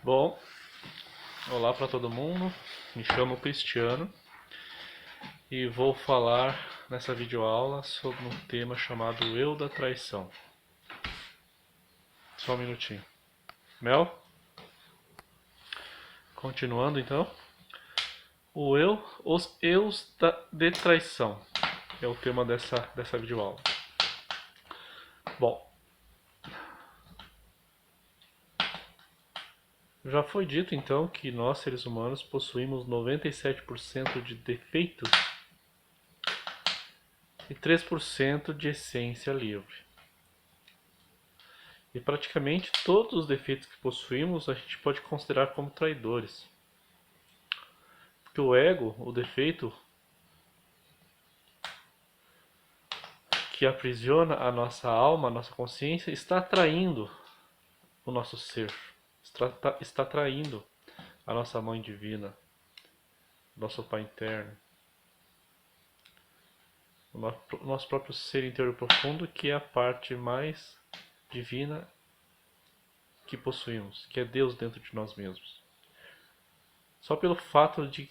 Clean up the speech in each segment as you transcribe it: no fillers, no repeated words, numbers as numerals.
Bom, olá para todo mundo. Me chamo Cristiano e vou falar nessa videoaula sobre um tema chamado Eu da Traição. Só um minutinho. Mel? Continuando então. Os eus de traição é o tema dessa videoaula. Bom, já foi dito então que nós seres humanos possuímos 97% de defeitos e 3% de essência livre. E praticamente todos os defeitos que possuímos a gente pode considerar como traidores. Porque o ego, o defeito que aprisiona a nossa alma, a nossa consciência, está traindo o nosso ser. Está traindo a nossa mãe divina, nosso pai interno, o nosso próprio ser interior profundo, que é a parte mais divina que possuímos, que é Deus dentro de nós mesmos. Só pelo fato de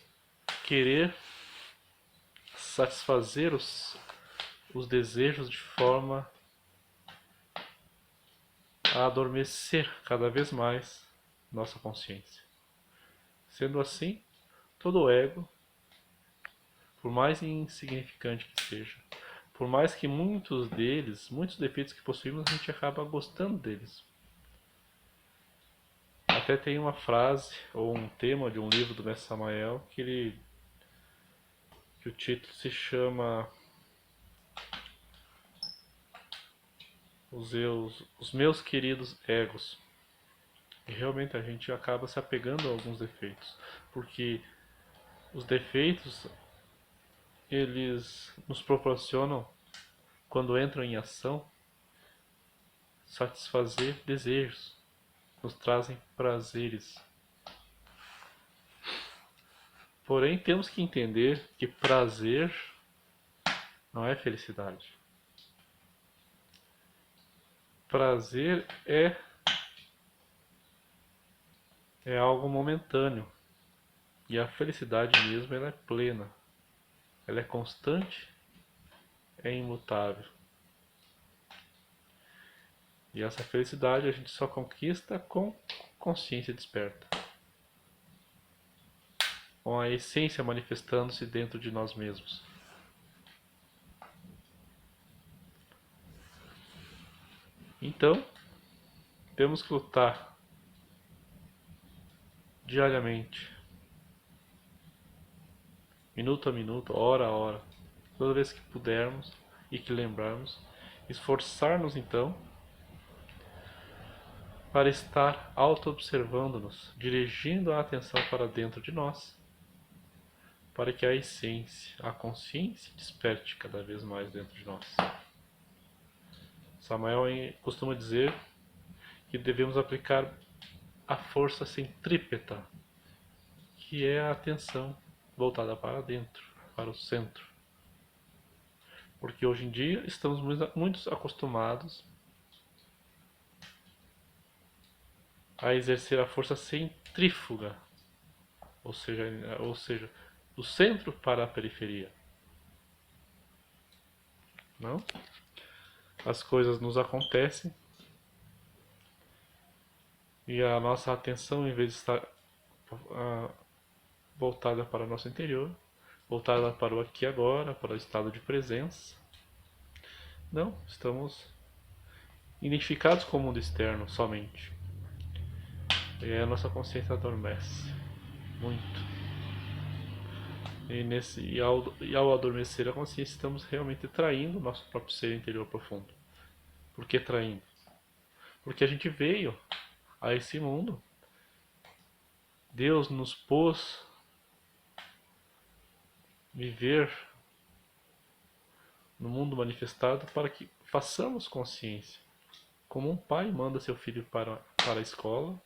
querer satisfazer os desejos de forma a adormecer cada vez mais nossa consciência. Sendo assim, todo o ego, por mais insignificante que seja, por mais que muitos defeitos que possuímos, a gente acaba gostando deles. Até tem uma frase ou um tema de um livro do Mestre Samael que o título se chama os meus queridos egos. E realmente a gente acaba se apegando a alguns defeitos, porque os defeitos eles nos proporcionam, quando entram em ação, satisfazer desejos, nos trazem prazeres. Porém, temos que entender que prazer não é felicidade. Prazer é algo momentâneo. E a felicidade mesmo ela é plena. Ela é constante, é imutável. E essa felicidade a gente só conquista com consciência desperta. Com a essência manifestando-se dentro de nós mesmos. Então, temos que lutar diariamente, minuto a minuto, hora a hora, toda vez que pudermos e que lembrarmos, esforçar-nos então para estar auto-observando-nos, dirigindo a atenção para dentro de nós, para que a essência, a consciência desperte cada vez mais dentro de nós. Samael costuma dizer que devemos aplicar a força centrípeta, que é a atenção voltada para dentro, para o centro. Porque hoje em dia estamos muito acostumados a exercer a força centrífuga, ou seja, do centro para a periferia. Não? As coisas nos acontecem e a nossa atenção, em vez de estar voltada para o nosso interior, voltada para o aqui e agora, para o estado de presença, não, estamos identificados com o mundo externo somente. E aí a nossa consciência adormece muito. E ao adormecer a consciência, estamos realmente traindo o nosso próprio ser interior profundo. Por que traindo? Porque a gente veio a esse mundo. Deus nos pôs viver no mundo manifestado para que façamos consciência. Como um pai manda seu filho para a escola,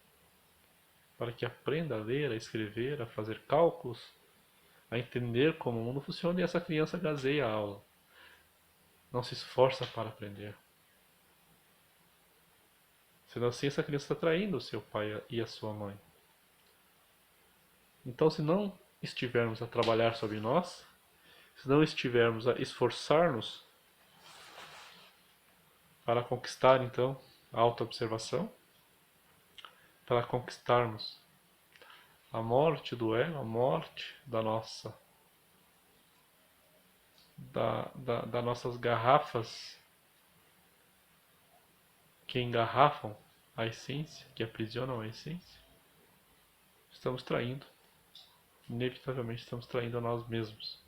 para que aprenda a ler, a escrever, a fazer cálculos, a entender como o mundo funciona, e essa criança gazeia a aula. Não se esforça para aprender. Sendo assim, essa criança está traindo o seu pai e a sua mãe. Então, se não estivermos a trabalhar sobre nós, se não estivermos a esforçar-nos para conquistar, então, a autoobservação, para conquistarmos a morte do ego, a morte da nossa, das nossas garrafas que engarrafam a essência, que aprisionam a essência, estamos traindo, inevitavelmente estamos traindo a nós mesmos.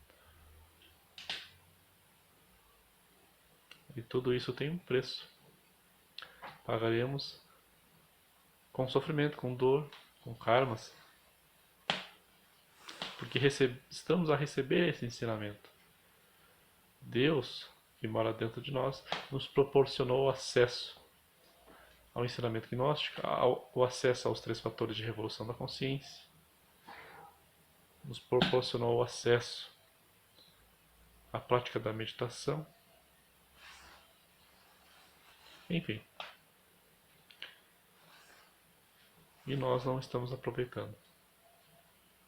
E tudo isso tem um preço. Pagaremos com sofrimento, com dor, com karmas, porque estamos a receber esse ensinamento. Deus, que mora dentro de nós, nos proporcionou acesso ao ensinamento gnóstico, o acesso aos 3 fatores de revolução da consciência, nos proporcionou o acesso à prática da meditação, enfim. E nós não estamos aproveitando.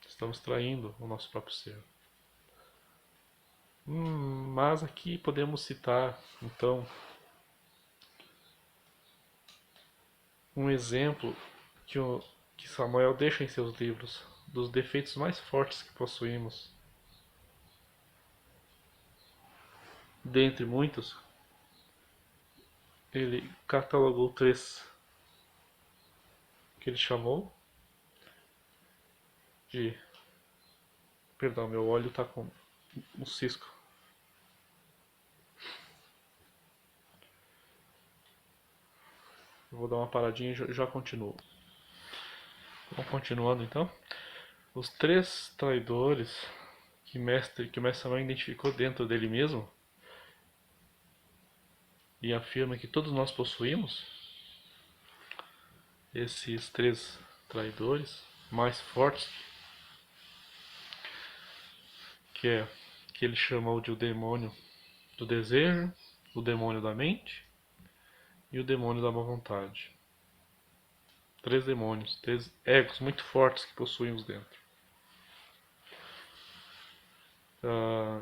Estamos traindo o nosso próprio ser. Mas aqui podemos citar, então, um exemplo que Samuel deixa em seus livros dos defeitos mais fortes que possuímos. Dentre muitos, ele catalogou 3 que ele chamou de... Perdão, meu olho está com um cisco. Eu vou dar uma paradinha e já continuo. Vamos continuando então. Os 3 traidores que o mestre Samuel identificou dentro dele mesmo e afirma que todos nós possuímos, esses 3 traidores mais fortes, que ele chamou de o demônio do desejo, o demônio da mente e o demônio da má vontade. 3 demônios, 3 egos muito fortes que possuímos dentro.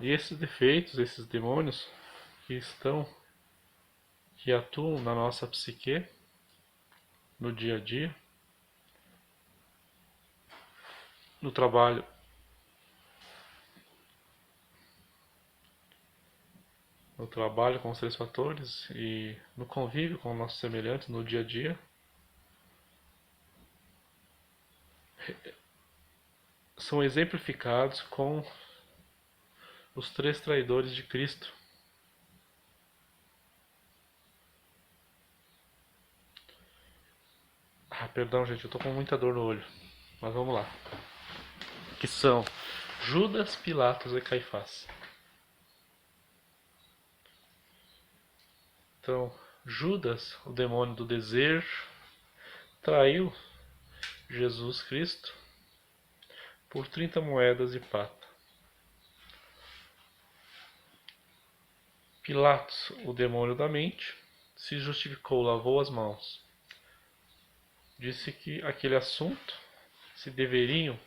E esses defeitos, esses demônios que atuam na nossa psique no dia a dia, no trabalho com os 3 fatores e no convívio com nossos semelhantes no dia a dia, são exemplificados com os 3 traidores de Cristo. Perdão, gente, eu tô com muita dor no olho, mas vamos lá. Que são Judas, Pilatos e Caifás. Então, Judas, o demônio do desejo, traiu Jesus Cristo por 30 moedas de prata. Pilatos, o demônio da mente, se justificou, lavou as mãos. Disse que aquele assunto, se deveriam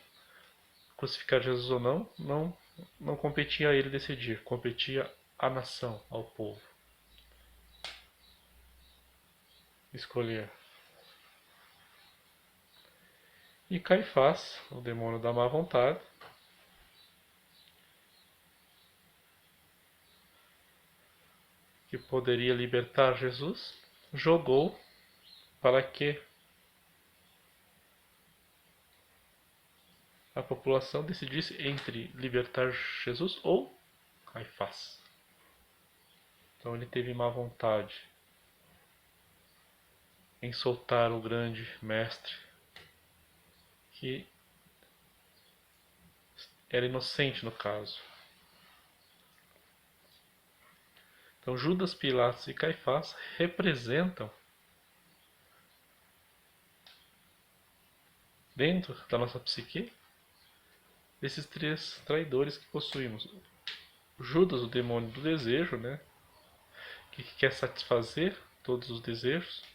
crucificar Jesus ou não competia a ele decidir, competia à nação, ao povo escolher. E Caifás, o demônio da má vontade, que poderia libertar Jesus, jogou para que a população decidisse entre libertar Jesus ou Caifás. Então ele teve má vontade em soltar o grande mestre que era inocente no caso. Então Judas, Pilatos e Caifás representam, dentro da nossa psique, esses 3 traidores que possuímos. Judas, o demônio do desejo, né? Que quer satisfazer todos os desejos,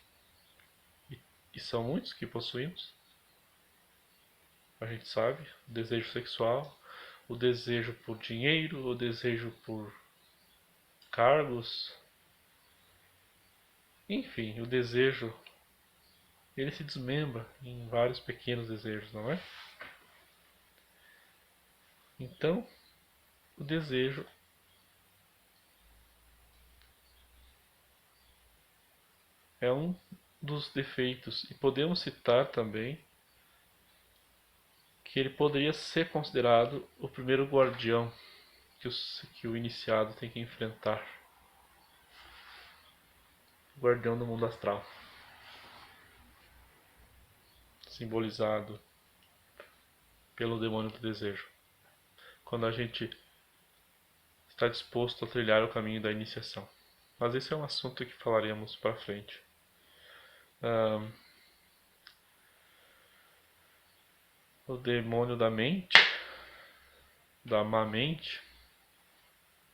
e são muitos que possuímos. a gente sabe, o desejo sexual, o desejo por dinheiro, o desejo por cargos, enfim, o desejo, ele se desmembra em vários pequenos desejos, não é? Então, o desejo é um dos defeitos, e podemos citar também que ele poderia ser considerado o primeiro guardião que o iniciado tem que enfrentar. O guardião do mundo astral, simbolizado pelo demônio do desejo. Quando a gente está disposto a trilhar o caminho da iniciação. Mas esse é um assunto que falaremos para frente. O demônio da mente, da má mente,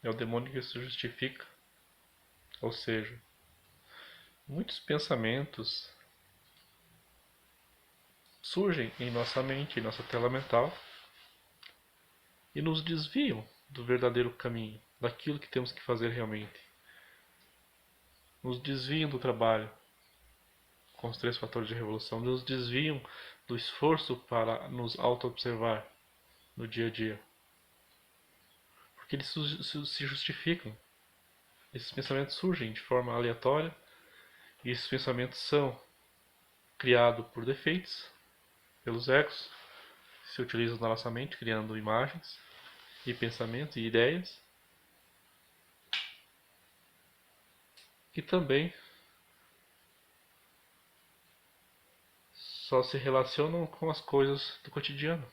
é o demônio que se justifica. Ou seja, muitos pensamentos surgem em nossa mente, em nossa tela mental, e nos desviam do verdadeiro caminho, daquilo que temos que fazer realmente. Nos desviam do trabalho com os 3 fatores de revolução, nos desviam do esforço para nos auto-observar no dia a dia. Porque eles se justificam. Esses pensamentos surgem de forma aleatória, e esses pensamentos são criados por defeitos, pelos egos, que se utilizam na nossa mente, criando imagens e pensamentos e ideias. E também só se relacionam com as coisas do cotidiano.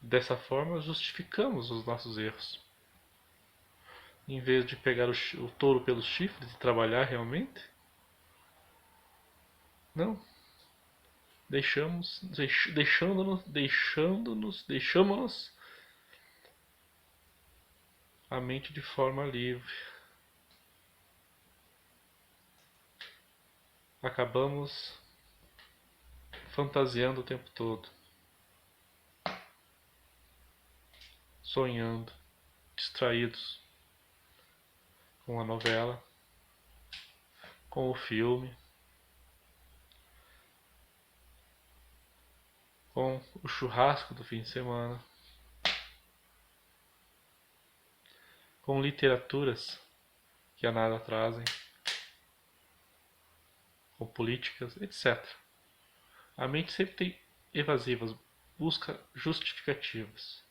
Dessa forma, justificamos os nossos erros. Em vez de pegar o touro pelos chifres e trabalhar realmente, não. Deixamos a mente de forma livre. Acabamos fantasiando o tempo todo, sonhando, distraídos com a novela, com o filme, com o churrasco do fim de semana, com literaturas que a nada trazem, com políticas, etc. A mente sempre tem evasivas, busca justificativas.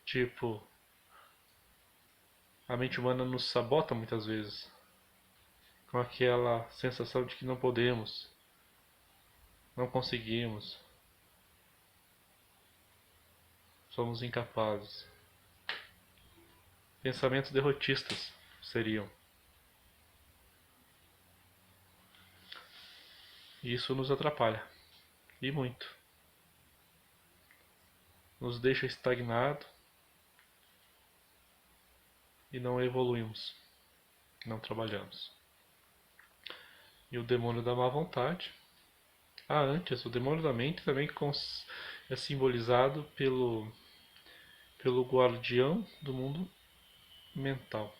Tipo, a mente humana nos sabota muitas vezes, com aquela sensação de que não podemos, não conseguimos, somos incapazes. Pensamentos derrotistas seriam. E isso nos atrapalha, e muito. Nos deixa estagnado e não evoluímos, não trabalhamos. E o demônio da má vontade. Antes, o demônio da mente também é simbolizado pelo guardião do mundo mental,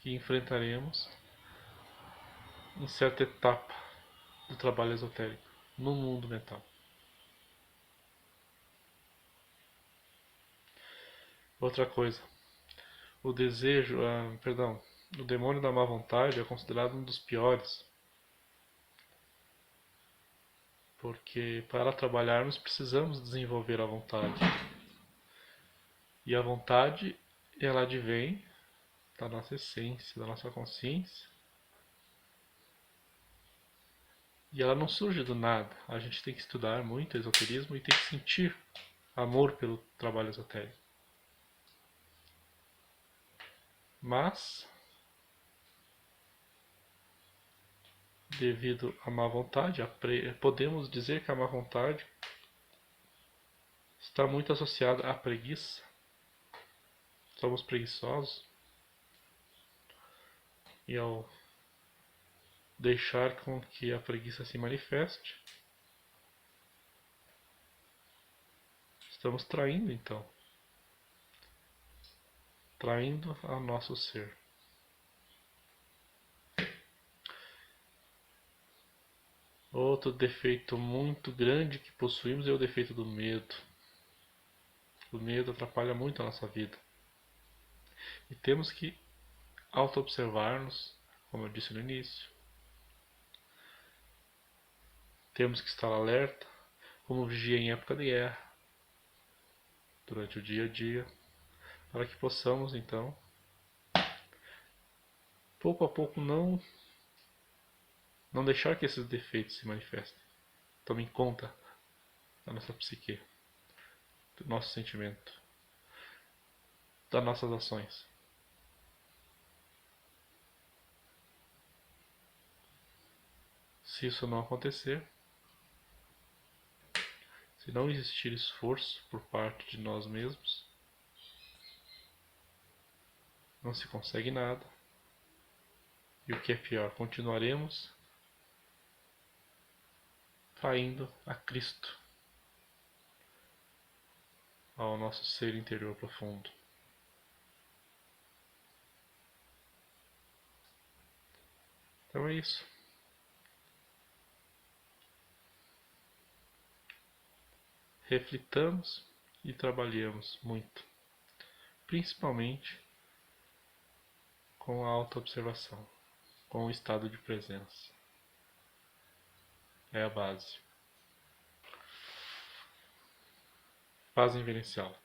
que enfrentaremos em certa etapa do trabalho esotérico, no mundo mental. Outra coisa, o demônio da má vontade é considerado um dos piores, porque para trabalharmos precisamos desenvolver a vontade. E a vontade, ela advém da nossa essência, da nossa consciência. E ela não surge do nada. A gente tem que estudar muito esoterismo e tem que sentir amor pelo trabalho esotérico. Mas, devido à má vontade, podemos dizer que a má vontade está muito associada à preguiça. Somos preguiçosos e ao deixar com que a preguiça se manifeste, estamos traindo então, traindo ao nosso ser. Outro defeito muito grande que possuímos é o defeito do medo. O medo atrapalha muito a nossa vida. E temos que auto-observar-nos, como eu disse no início. Temos que estar alerta, como vigia em época de guerra, durante o dia a dia, para que possamos então, pouco a pouco, não deixar que esses defeitos se manifestem. Tomem conta da nossa psique, do nosso sentimento, das nossas ações. Se isso não acontecer, se não existir esforço por parte de nós mesmos, não se consegue nada. E o que é pior, continuaremos traindo a Cristo, ao nosso ser interior profundo. Então é isso. Reflitamos e trabalhemos muito, principalmente com a autoobservação, com o estado de presença. É a base. Paz inverencial.